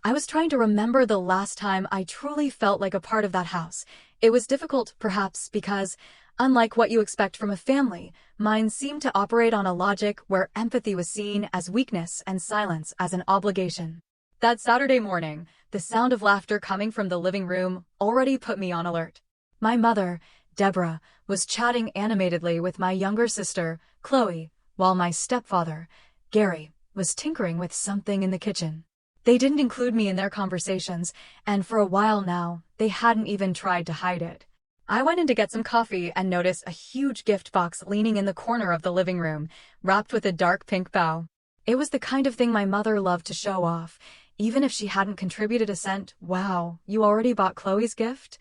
I was trying to remember the last time I truly felt like a part of that house. It was difficult, perhaps, because, unlike what you expect from a family, mine seemed to operate on a logic where empathy was seen as weakness and silence as an obligation. That Saturday morning, the sound of laughter coming from the living room already put me on alert. My mother, Deborah, was chatting animatedly with my younger sister, Chloe, while my stepfather, Gary, was tinkering with something in the kitchen. They didn't include me in their conversations, and for a while now, they hadn't even tried to hide it. I went in to get some coffee and noticed a huge gift box leaning in the corner of the living room, wrapped with a dark pink bow. It was the kind of thing my mother loved to show off, even if she hadn't contributed a cent. "Wow, you already bought Chloe's gift?"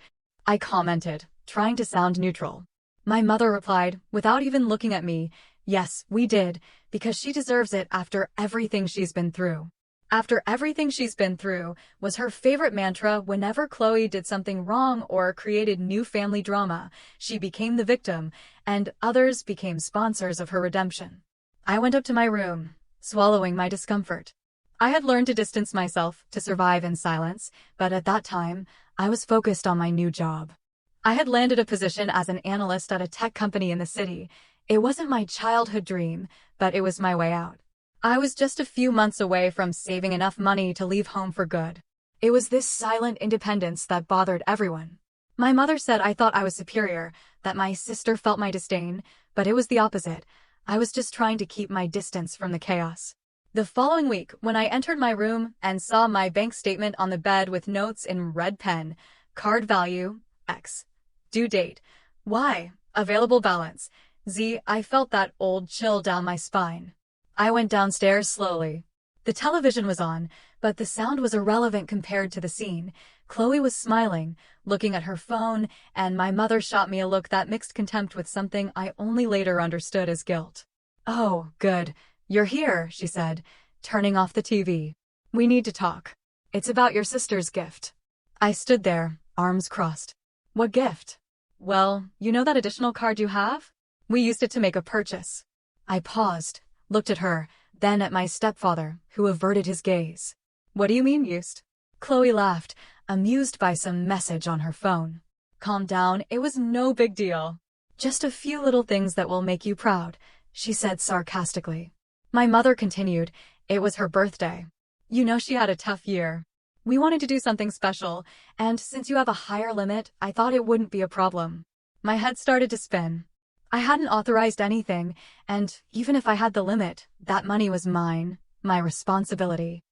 I commented, trying to sound neutral. My mother replied, without even looking at me, "Yes, we did, because she deserves it after everything she's been through." "After everything she's been through" was her favorite mantra whenever Chloe did something wrong or created new family drama. She became the victim, and others became sponsors of her redemption. I went up to my room, swallowing my discomfort. I had learned to distance myself to survive in silence, but at that time, I was focused on my new job. I had landed a position as an analyst at a tech company in the city. It wasn't my childhood dream, but it was my way out. I was just a few months away from saving enough money to leave home for good. It was this silent independence that bothered everyone. My mother said I thought I was superior, that my sister felt my disdain, but it was the opposite. I was just trying to keep my distance from the chaos. The following week, when I entered my room and saw my bank statement on the bed with notes in red pen, card value, X, due date, Y, available balance, Z, I felt that old chill down my spine. I went downstairs slowly. The television was on, but the sound was irrelevant compared to the scene. Chloe was smiling, looking at her phone, and my mother shot me a look that mixed contempt with something I only later understood as guilt. "Oh, good. You're here," she said, turning off the TV. "We need to talk. It's about your sister's gift." I stood there, arms crossed. "What gift?" "Well, you know that additional card you have? We used it to make a purchase." I paused, looked at her, then at my stepfather, who averted his gaze. "What do you mean used?" Chloe laughed, amused by some message on her phone. "Calm down, it was no big deal. Just a few little things that will make you proud," she said sarcastically. My mother continued, "It was her birthday. You know she had a tough year. We wanted to do something special, and since you have a higher limit, I thought it wouldn't be a problem." My head started to spin. I hadn't authorized anything, and even if I had the limit, that money was mine, my responsibility.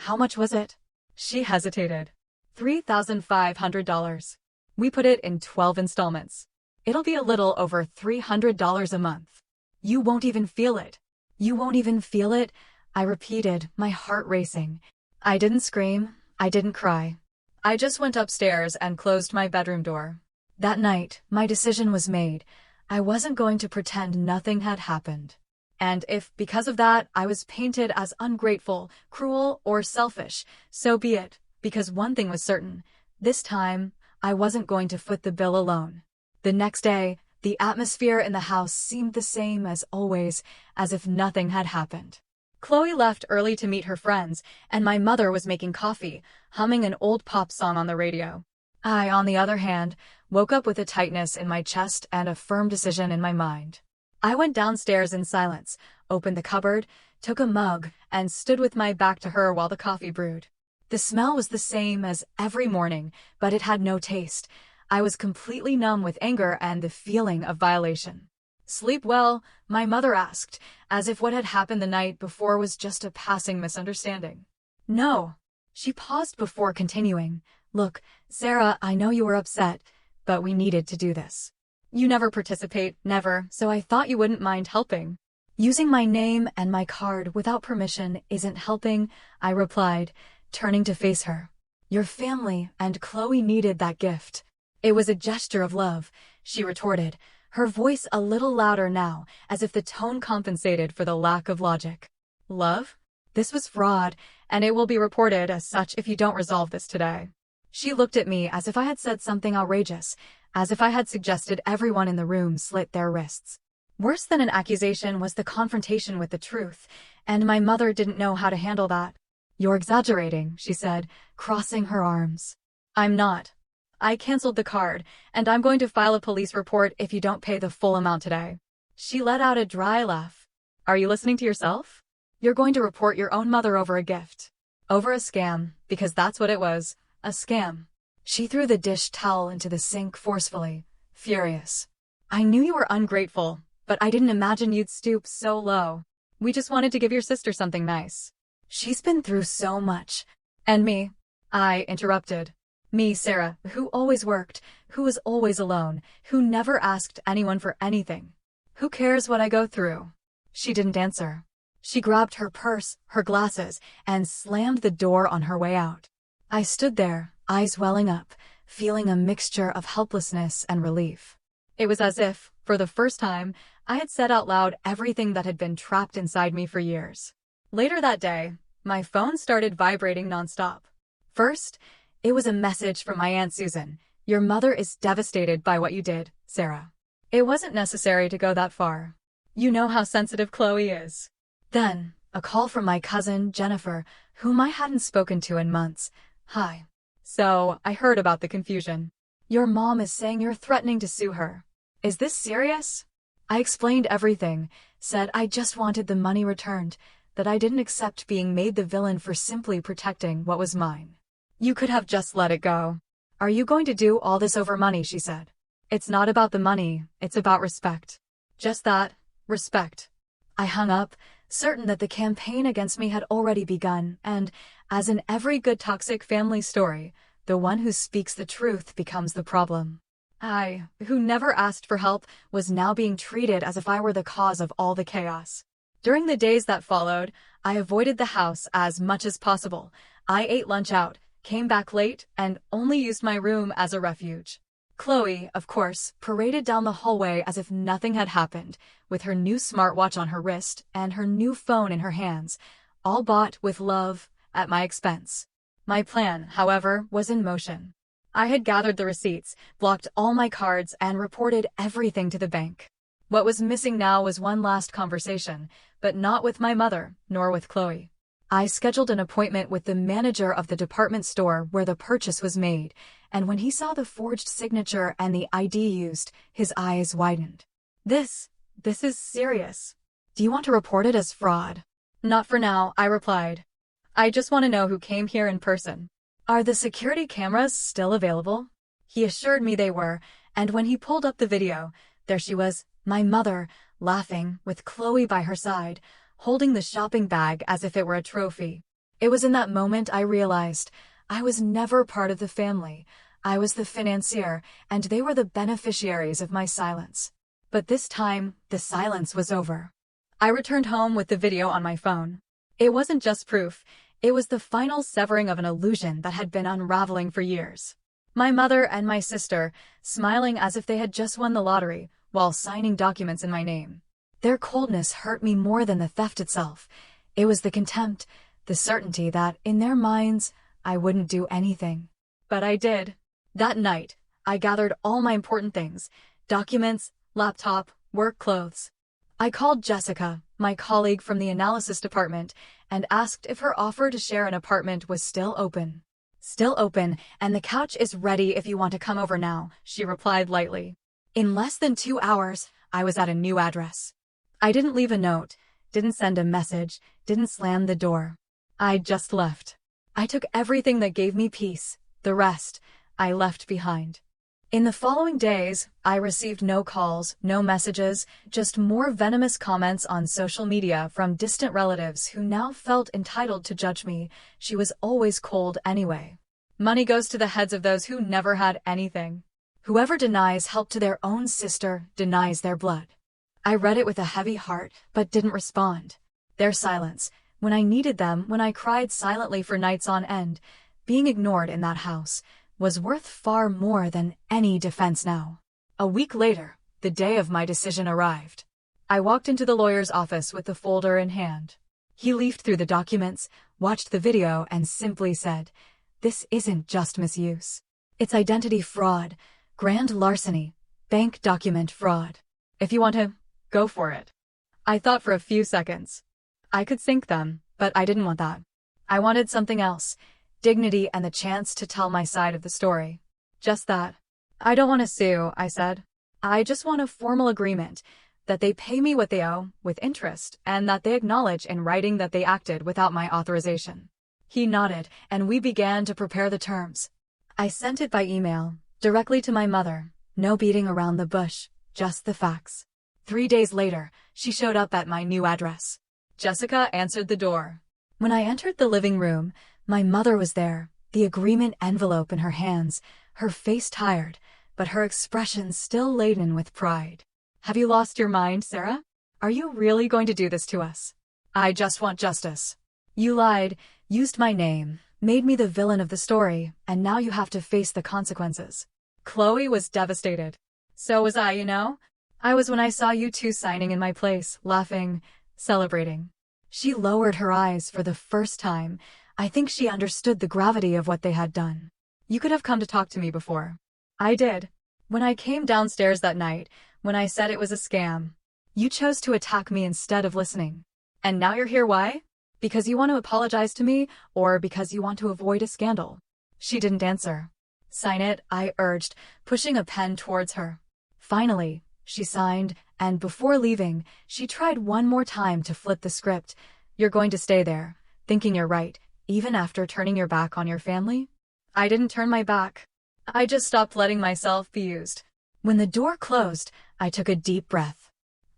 "How much was it?" She hesitated. $3,500. We put it in 12 installments. It'll be a little over $300 a month. You won't even feel it. You won't even feel it, I repeated, my heart racing. I didn't scream, I didn't cry. I just went upstairs and closed my bedroom door. That night, my decision was made. I wasn't going to pretend nothing had happened. And if, because of that, I was painted as ungrateful, cruel, or selfish, so be it, because one thing was certain. This time, I wasn't going to foot the bill alone. The next day, the atmosphere in the house seemed the same as always, as if nothing had happened. Chloe left early to meet her friends, and my mother was making coffee, humming an old pop song on the radio. I, on the other hand, woke up with a tightness in my chest and a firm decision in my mind. I went downstairs in silence, opened the cupboard, took a mug, and stood with my back to her while the coffee brewed. The smell was the same as every morning, but it had no taste. I was completely numb with anger and the feeling of violation. "Sleep well?" my mother asked, as if what had happened the night before was just a passing misunderstanding. "No." She paused before continuing. "Look, Sarah, I know you were upset, but we needed to do this. You never participate, never, so I thought you wouldn't mind helping." "Using my name and my card without permission isn't helping," I replied, turning to face her. "Your family and Chloe needed that gift." "It was a gesture of love," she retorted, her voice a little louder now, as if the tone compensated for the lack of logic. "Love? This was fraud, and it will be reported as such if you don't resolve this today." She looked at me as if I had said something outrageous, as if I had suggested everyone in the room slit their wrists. Worse than an accusation was the confrontation with the truth, and my mother didn't know how to handle that. "You're exaggerating," she said, crossing her arms. "I'm not. I canceled the card, and I'm going to file a police report if you don't pay the full amount today." She let out a dry laugh. "Are you listening to yourself? You're going to report your own mother over a gift. Over a scam, because that's what it was, a scam." She threw the dish towel into the sink forcefully, furious. "I knew you were ungrateful, but I didn't imagine you'd stoop so low. We just wanted to give your sister something nice. She's been through so much." "And me," I interrupted. "Me, Sarah, who always worked, who was always alone, who never asked anyone for anything. Who cares what I go through?" She didn't answer. She grabbed her purse, her glasses, and slammed the door on her way out. I stood there, eyes welling up, feeling a mixture of helplessness and relief. It was as if, for the first time, I had said out loud everything that had been trapped inside me for years. Later that day, my phone started vibrating nonstop. First, it was a message from my Aunt Susan. "Your mother is devastated by what you did, Sarah." It wasn't necessary to go that far. You know how sensitive Chloe is. Then, a call from my cousin, Jennifer, whom I hadn't spoken to in months. "Hi. So, I heard about the confusion. Your mom is saying you're threatening to sue her. Is this serious?" I explained everything, said I just wanted the money returned, that I didn't accept being made the villain for simply protecting what was mine. "You could have just let it go." "Are you going to do all this over money?" she said. "It's not about the money, it's about respect." "Just that, respect." I hung up, certain that the campaign against me had already begun, and, as in every good toxic family story, the one who speaks the truth becomes the problem. I, who never asked for help, was now being treated as if I were the cause of all the chaos. During the days that followed, I avoided the house as much as possible. I ate lunch out, came back late, and only used my room as a refuge. Chloe, of course, paraded down the hallway as if nothing had happened, with her new smartwatch on her wrist and her new phone in her hands, all bought with love, at my expense. My plan, however, was in motion. I had gathered the receipts, blocked all my cards, and reported everything to the bank. What was missing now was one last conversation, but not with my mother, nor with Chloe. I scheduled an appointment with the manager of the department store where the purchase was made, and when he saw the forged signature and the ID used, his eyes widened. This is serious. Do you want to report it as fraud?" "Not for now," I replied. "I just want to know who came here in person." "Are the security cameras still available?" He assured me they were, and when he pulled up the video, there she was, my mother, laughing, with Chloe by her side, holding the shopping bag as if it were a trophy. It was in that moment I realized I was never part of the family. I was the financier, and they were the beneficiaries of my silence. But this time, the silence was over. I returned home with the video on my phone. It wasn't just proof, it was the final severing of an illusion that had been unraveling for years. My mother and my sister, smiling as if they had just won the lottery, while signing documents in my name. Their coldness hurt me more than the theft itself. It was the contempt, the certainty that, in their minds, I wouldn't do anything. But I did. That night, I gathered all my important things, documents, laptop, work clothes. I called Jessica, my colleague from the analysis department, and asked if her offer to share an apartment was still open. "Still open, and the couch is ready if you want to come over now," she replied lightly. In less than 2 hours, I was at a new address. I didn't leave a note, didn't send a message, didn't slam the door. I just left. I took everything that gave me peace. The rest, I left behind. In the following days, I received no calls, no messages, just more venomous comments on social media from distant relatives who now felt entitled to judge me. She was always cold anyway. Money goes to the heads of those who never had anything. Whoever denies help to their own sister denies their blood. I read it with a heavy heart, but didn't respond. Their silence, when I needed them, when I cried silently for nights on end, being ignored in that house, was worth far more than any defense now. A week later, the day of my decision arrived. I walked into the lawyer's office with the folder in hand. He leafed through the documents, watched the video, and simply said, "This isn't just misuse. It's identity fraud, grand larceny, bank document fraud. If you want to, go for it." I thought for a few seconds. I could sink them, but I didn't want that. I wanted something else. Dignity and the chance to tell my side of the story. Just that. I don't want to sue, I said. I just want a formal agreement that they pay me what they owe, with interest, and that they acknowledge in writing that they acted without my authorization. He nodded, and we began to prepare the terms. I sent it by email, directly to my mother. No beating around the bush, just the facts. 3 days later, she showed up at my new address. Jessica answered the door. When I entered the living room, my mother was there, the agreement envelope in her hands, her face tired, but her expression still laden with pride. Have you lost your mind, Sarah? Are you really going to do this to us? I just want justice. You lied, used my name, made me the villain of the story, and now you have to face the consequences. Chloe was devastated. So was I, you know? I was when I saw you two signing in my place, laughing, celebrating. She lowered her eyes for the first time. I think she understood the gravity of what they had done. You could have come to talk to me before. I did. When I came downstairs that night, when I said it was a scam, you chose to attack me instead of listening. And now you're here, why? Because you want to apologize to me, or because you want to avoid a scandal? She didn't answer. Sign it, I urged, pushing a pen towards her. Finally, she signed, and before leaving, she tried one more time to flip the script. You're going to stay there, thinking you're right, even after turning your back on your family? I didn't turn my back. I just stopped letting myself be used. When the door closed, I took a deep breath.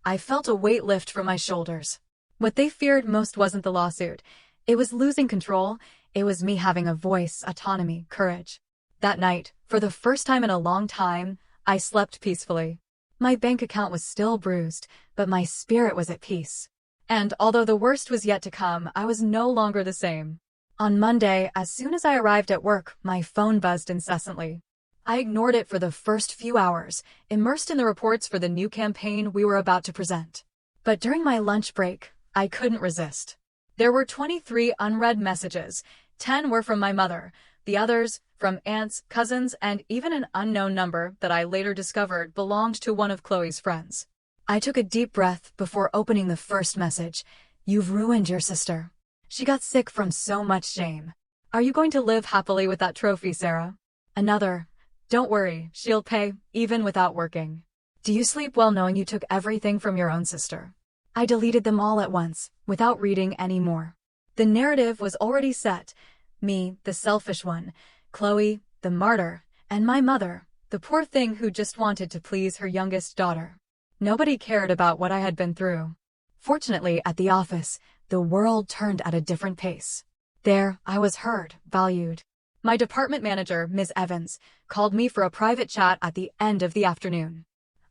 I felt a weight lift from my shoulders. What they feared most wasn't the lawsuit. It was losing control. It was me having a voice, autonomy, courage. That night, for the first time in a long time, I slept peacefully. My bank account was still bruised, but my spirit was at peace. And although the worst was yet to come, I was no longer the same. On Monday, as soon as I arrived at work, my phone buzzed incessantly. I ignored it for the first few hours, immersed in the reports for the new campaign we were about to present. But during my lunch break, I couldn't resist. There were 23 unread messages. 10 were from my mother, the others from aunts, cousins, and even an unknown number that I later discovered belonged to one of Chloe's friends. I took a deep breath before opening the first message. You've ruined your sister. She got sick from so much shame. Are you going to live happily with that trophy, Sarah? Another. Don't worry, she'll pay, even without working. Do you sleep well knowing you took everything from your own sister? I deleted them all at once, without reading any more. The narrative was already set. Me, the selfish one, Chloe, the martyr, and my mother, the poor thing who just wanted to please her youngest daughter. Nobody cared about what I had been through. Fortunately, at the office, the world turned at a different pace. There, I was heard, valued. My department manager, Ms. Evans, called me for a private chat at the end of the afternoon.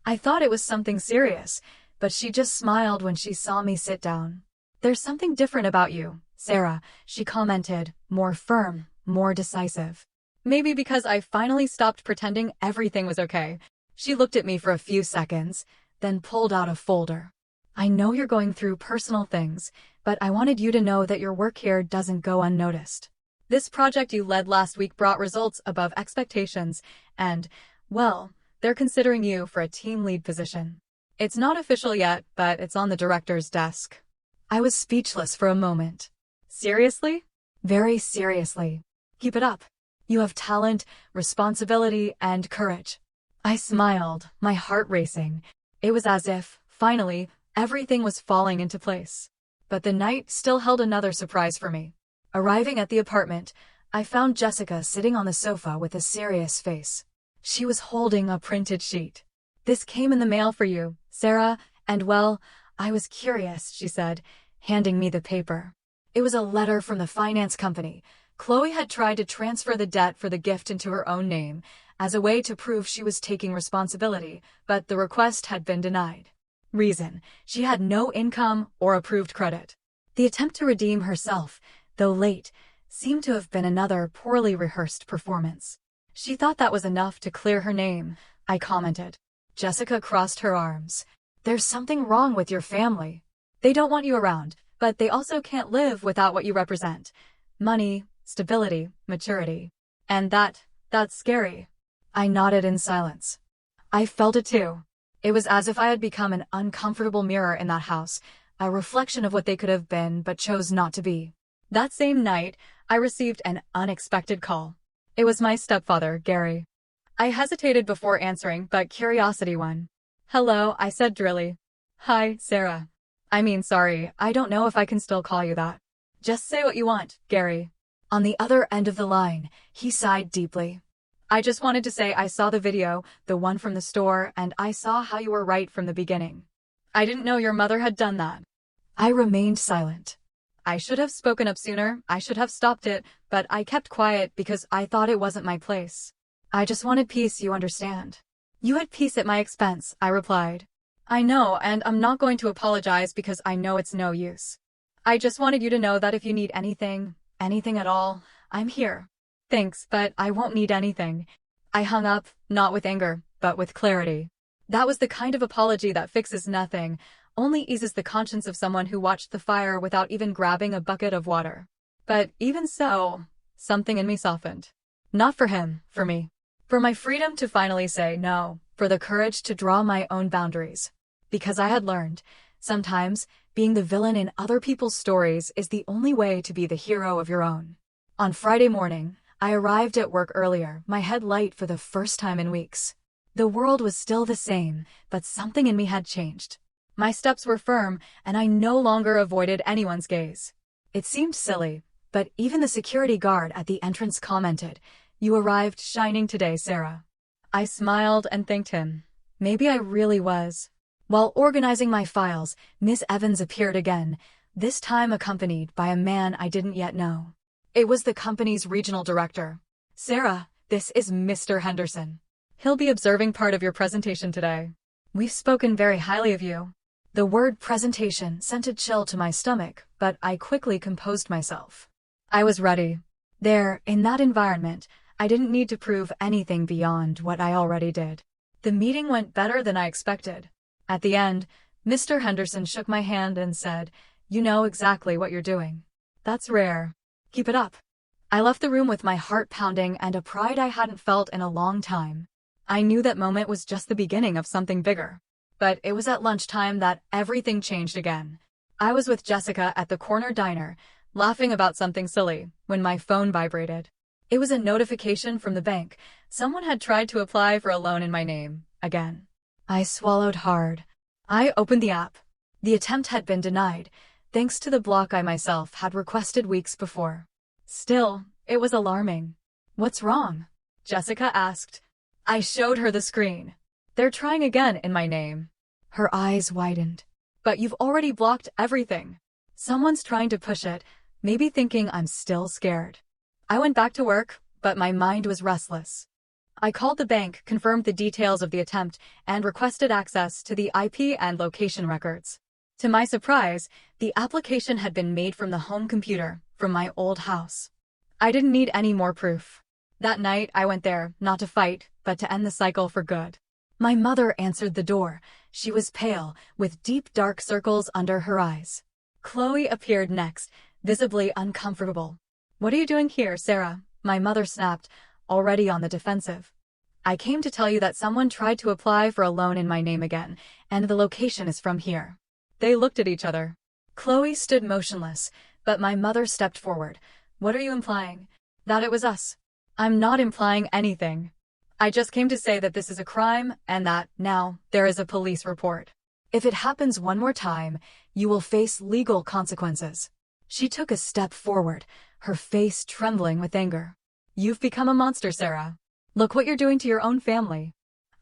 I thought it was something serious, but she just smiled when she saw me sit down. There's something different about you, Sarah, she commented, more firm, more decisive. Maybe because I finally stopped pretending everything was okay. She looked at me for a few seconds, then pulled out a folder. I know you're going through personal things, but I wanted you to know that your work here doesn't go unnoticed. This project you led last week brought results above expectations, and, well, they're considering you for a team lead position. It's not official yet, but it's on the director's desk. I was speechless for a moment. Seriously? Very seriously. Keep it up. You have talent, responsibility, and courage. I smiled, my heart racing. It was as if, finally, everything was falling into place. But the night still held another surprise for me. Arriving at the apartment, I found Jessica sitting on the sofa with a serious face. She was holding a printed sheet. This came in the mail for you, Sarah, and well, I was curious, she said, handing me the paper. It was a letter from the finance company. Chloe had tried to transfer the debt for the gift into her own name, as a way to prove she was taking responsibility, but the request had been denied. Reason: she had no income or approved credit. The attempt to redeem herself, though late, seemed to have been another poorly rehearsed performance. She thought that was enough to clear her name, I commented. Jessica crossed her arms. There's something wrong with your family. They don't want you around, but they also can't live without what you represent. Money, stability, maturity. And that's scary. I nodded in silence. I felt it too. It was as if I had become an uncomfortable mirror in that house, a reflection of what they could have been but chose not to be. That same night, I received an unexpected call. It was my stepfather, Gary. I hesitated before answering, but curiosity won. "Hello," I said drily. "Hi, Sarah. Sorry, I don't know if I can still call you that." "Just say what you want, Gary." On the other end of the line, he sighed deeply. "I just wanted to say I saw the video, the one from the store, and I saw how you were right from the beginning. I didn't know your mother had done that." I remained silent. I should have spoken up sooner, I should have stopped it, but I kept quiet because I thought it wasn't my place. "I just wanted peace, you understand." "You had peace at my expense," I replied. "I know, and I'm not going to apologize because I know it's no use. I just wanted you to know that if you need anything at all, I'm here." "Thanks, but I won't need anything." I hung up, not with anger, but with clarity. That was the kind of apology that fixes nothing, only eases the conscience of someone who watched the fire without even grabbing a bucket of water. But even so, something in me softened. Not for him, for me. For my freedom to finally say no, for the courage to draw my own boundaries. Because I had learned, sometimes, being the villain in other people's stories is the only way to be the hero of your own. On Friday morning, I arrived at work earlier, my head light for the first time in weeks. The world was still the same, but something in me had changed. My steps were firm, and I no longer avoided anyone's gaze. It seemed silly, but even the security guard at the entrance commented, "You arrived shining today, Sarah." I smiled and thanked him. Maybe I really was. While organizing my files, Miss Evans appeared again, this time accompanied by a man I didn't yet know. It was the company's regional director. "Sarah, this is Mr. Henderson. He'll be observing part of your presentation today. We've spoken very highly of you." The word presentation sent a chill to my stomach, but I quickly composed myself. I was ready. There, in that environment, I didn't need to prove anything beyond what I already did. The meeting went better than I expected. At the end, Mr. Henderson shook my hand and said, "You know exactly what you're doing. That's rare. Keep it up." I left the room with my heart pounding and a pride I hadn't felt in a long time. I knew that moment was just the beginning of something bigger. But it was at lunchtime that everything changed again. I was with Jessica at the corner diner, laughing about something silly, when my phone vibrated. It was a notification from the bank. Someone had tried to apply for a loan in my name, again. I swallowed hard. I opened the app. The attempt had been denied, thanks to the block I myself had requested weeks before. Still, it was alarming. "What's wrong?" Jessica asked. I showed her the screen. "They're trying again in my name." Her eyes widened. "But you've already blocked everything." "Someone's trying to push it, maybe thinking I'm still scared." I went back to work, but my mind was restless. I called the bank, confirmed the details of the attempt, and requested access to the IP and location records. To my surprise, the application had been made from the home computer, from my old house. I didn't need any more proof. That night, I went there, not to fight, but to end the cycle for good. My mother answered the door. She was pale, with deep dark circles under her eyes. Chloe appeared next, visibly uncomfortable. "What are you doing here, Sarah?" my mother snapped, already on the defensive. "I came to tell you that someone tried to apply for a loan in my name again, and the location is from here." They looked at each other. Chloe stood motionless, but my mother stepped forward. "What are you implying?" "That it was us." "I'm not implying anything. I just came to say that this is a crime, and that, now, there is a police report. If it happens one more time, you will face legal consequences." She took a step forward, her face trembling with anger. "You've become a monster, Sarah. Look what you're doing to your own family."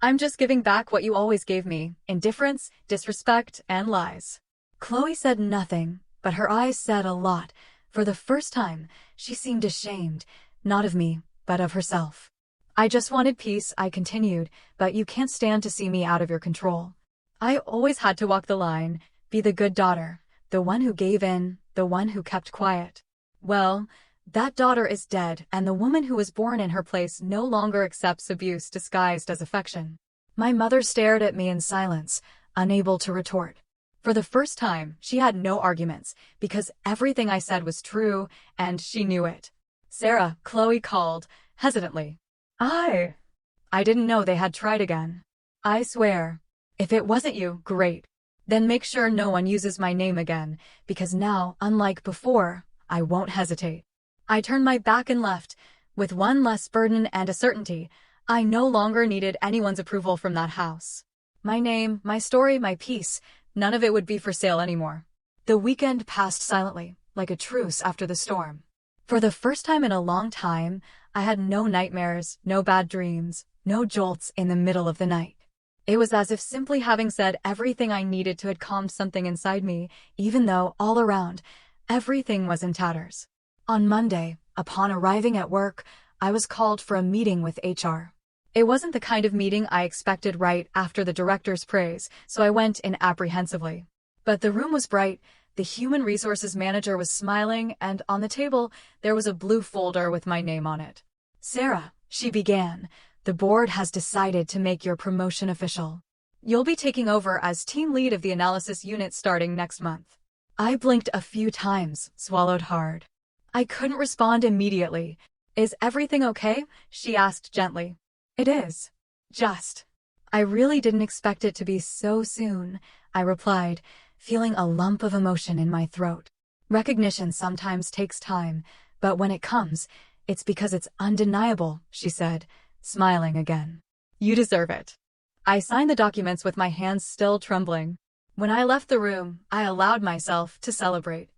"I'm just giving back what you always gave me, indifference, disrespect, and lies." Chloe said nothing, but her eyes said a lot. For the first time, she seemed ashamed, not of me, but of herself. "I just wanted peace," I continued, "but you can't stand to see me out of your control. I always had to walk the line, be the good daughter, the one who gave in, the one who kept quiet. Well, that daughter is dead, and the woman who was born in her place no longer accepts abuse disguised as affection." My mother stared at me in silence, unable to retort. For the first time, she had no arguments, because everything I said was true, and she knew it. "Sarah," Chloe called, hesitantly. I didn't know they had tried again. "I swear. If it wasn't you, great. Then make sure no one uses my name again, because now, unlike before, I won't hesitate. I turned my back and left, with one less burden and a certainty. I no longer needed anyone's approval from that house. My name, my story, my peace, none of it would be for sale anymore. The weekend passed silently, like a truce after the storm. For the first time in a long time, I had no nightmares, no bad dreams, no jolts in the middle of the night. It was as if simply having said everything I needed to had calmed something inside me, even though, all around, everything was in tatters. On Monday, upon arriving at work, I was called for a meeting with HR. It wasn't the kind of meeting I expected right after the director's praise, so I went in apprehensively. But the room was bright, the human resources manager was smiling, and on the table, there was a blue folder with my name on it. "Sarah," she began, "the board has decided to make your promotion official. You'll be taking over as team lead of the analysis unit starting next month." I blinked a few times, swallowed hard. I couldn't respond immediately. "Is everything okay?" she asked gently. "It is. Just." "I really didn't expect it to be so soon," I replied, feeling a lump of emotion in my throat. Recognition sometimes takes time, but when it comes, it's because it's undeniable, she said, smiling again. "You deserve it." I signed the documents with my hands still trembling. When I left the room, I allowed myself to celebrate.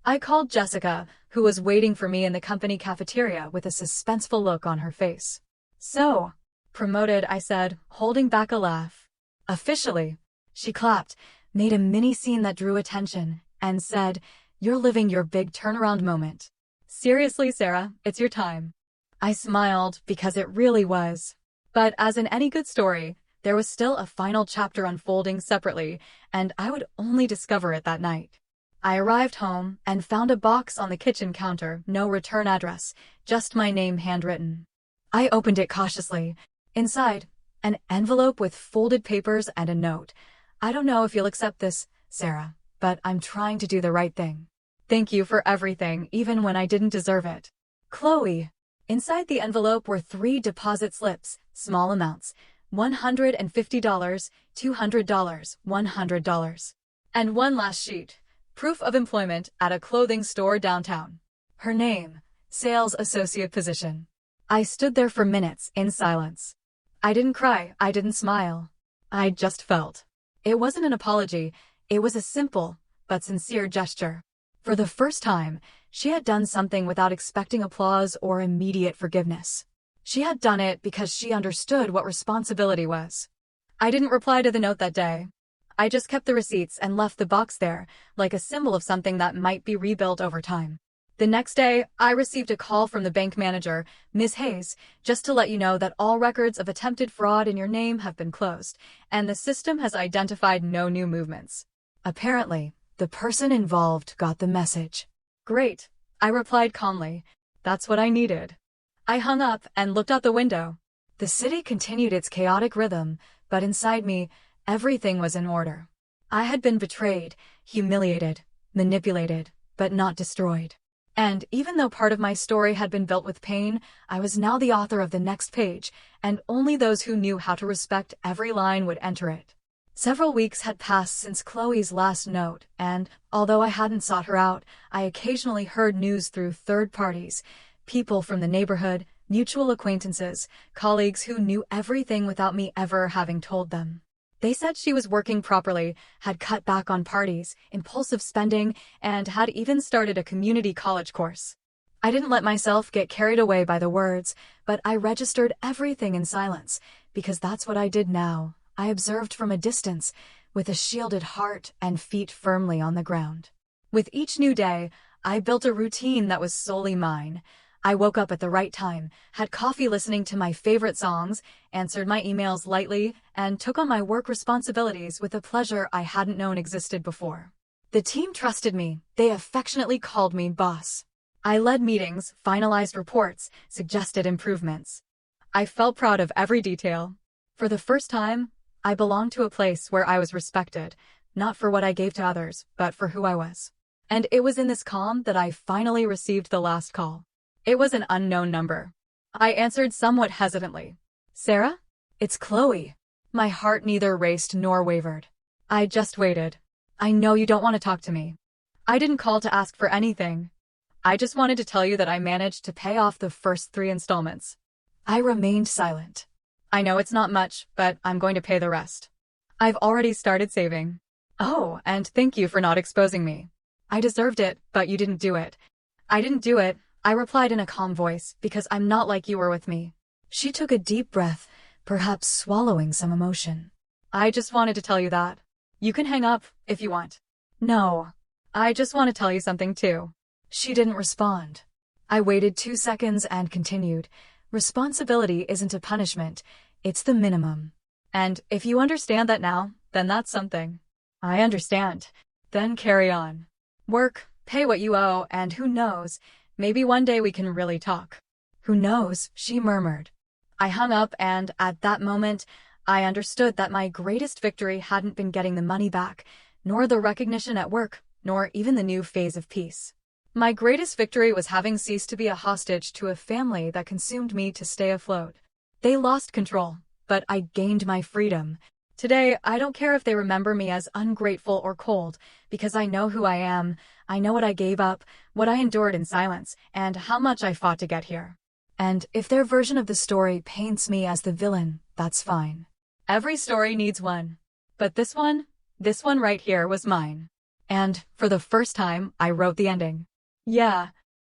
I called Jessica, who was waiting for me in the company cafeteria with a suspenseful look on her face. "So, promoted," I said, holding back a laugh. "Officially." She clapped, made a mini scene that drew attention, and said, "You're living your big turnaround moment." "Seriously, Sarah, it's your time." I smiled because it really was. But as in any good story, there was still a final chapter unfolding separately, and I would only discover it that night. I arrived home and found a box on the kitchen counter, no return address, just my name handwritten. I opened it cautiously. Inside, an envelope with folded papers and a note. "I don't know if you'll accept this, Sarah, but I'm trying to do the right thing. Thank you for everything, even when I didn't deserve it. Chloe." Inside the envelope were 3 deposit slips, small amounts, $150, $200, $100. And one last sheet, proof of employment at a clothing store downtown. Her name, sales associate position. I stood there for minutes in silence. I didn't cry, I didn't smile. I just felt. It wasn't an apology, it was a simple, but sincere gesture. For the first time, she had done something without expecting applause or immediate forgiveness. She had done it because she understood what responsibility was. I didn't reply to the note that day. I just kept the receipts and left the box there, like a symbol of something that might be rebuilt over time. The next day, I received a call from the bank manager, "Ms. Hayes, just to let you know that all records of attempted fraud in your name have been closed, and the system has identified no new movements." Apparently, the person involved got the message. "Great," I replied calmly. "That's what I needed." I hung up and looked out the window. The city continued its chaotic rhythm, but inside me, everything was in order. I had been betrayed, humiliated, manipulated, but not destroyed. And even though part of my story had been built with pain, I was now the author of the next page, and only those who knew how to respect every line would enter it. Several weeks had passed since Chloe's last note, and, although I hadn't sought her out, I occasionally heard news through third parties, people from the neighborhood, mutual acquaintances, colleagues who knew everything without me ever having told them. They said she was working properly, had cut back on parties, impulsive spending, and had even started a community college course. I didn't let myself get carried away by the words, but I registered everything in silence, because that's what I did now. I observed from a distance, with a shielded heart and feet firmly on the ground. With each new day, I built a routine that was solely mine. I woke up at the right time, had coffee listening to my favorite songs, answered my emails lightly, and took on my work responsibilities with a pleasure I hadn't known existed before. The team trusted me. They affectionately called me boss. I led meetings, finalized reports, suggested improvements. I felt proud of every detail. For the first time, I belonged to a place where I was respected, not for what I gave to others, but for who I was. And it was in this calm that I finally received the last call. It was an unknown number. I answered somewhat hesitantly. "Sarah? It's Chloe." My heart neither raced nor wavered. I just waited. "I know you don't want to talk to me." I didn't call to ask for anything. I just wanted to tell you that I managed to pay off the first 3 installments. I remained silent. I know it's not much, but I'm going to pay the rest. I've already started saving. Oh, and thank you for not exposing me. I deserved it, but you didn't do it. I didn't do it, I replied in a calm voice, because I'm not like you were with me. She took a deep breath, perhaps swallowing some emotion. I just wanted to tell you that. You can hang up, if you want. No. I just want to tell you something too. She didn't respond. I waited 2 seconds and continued. Responsibility isn't a punishment, it's the minimum. And if you understand that now, then that's something. I understand. Then carry on. Work, pay what you owe, and who knows, maybe one day we can really talk. Who knows, she murmured. I hung up and, at that moment, I understood that my greatest victory hadn't been getting the money back, nor the recognition at work, nor even the new phase of peace. My greatest victory was having ceased to be a hostage to a family that consumed me to stay afloat. They lost control, but I gained my freedom. Today, I don't care if they remember me as ungrateful or cold, because I know who I am, I know what I gave up, what I endured in silence, and how much I fought to get here. And if their version of the story paints me as the villain, that's fine. Every story needs one. But this one right here was mine. And, for the first time, I wrote the ending. Yeah,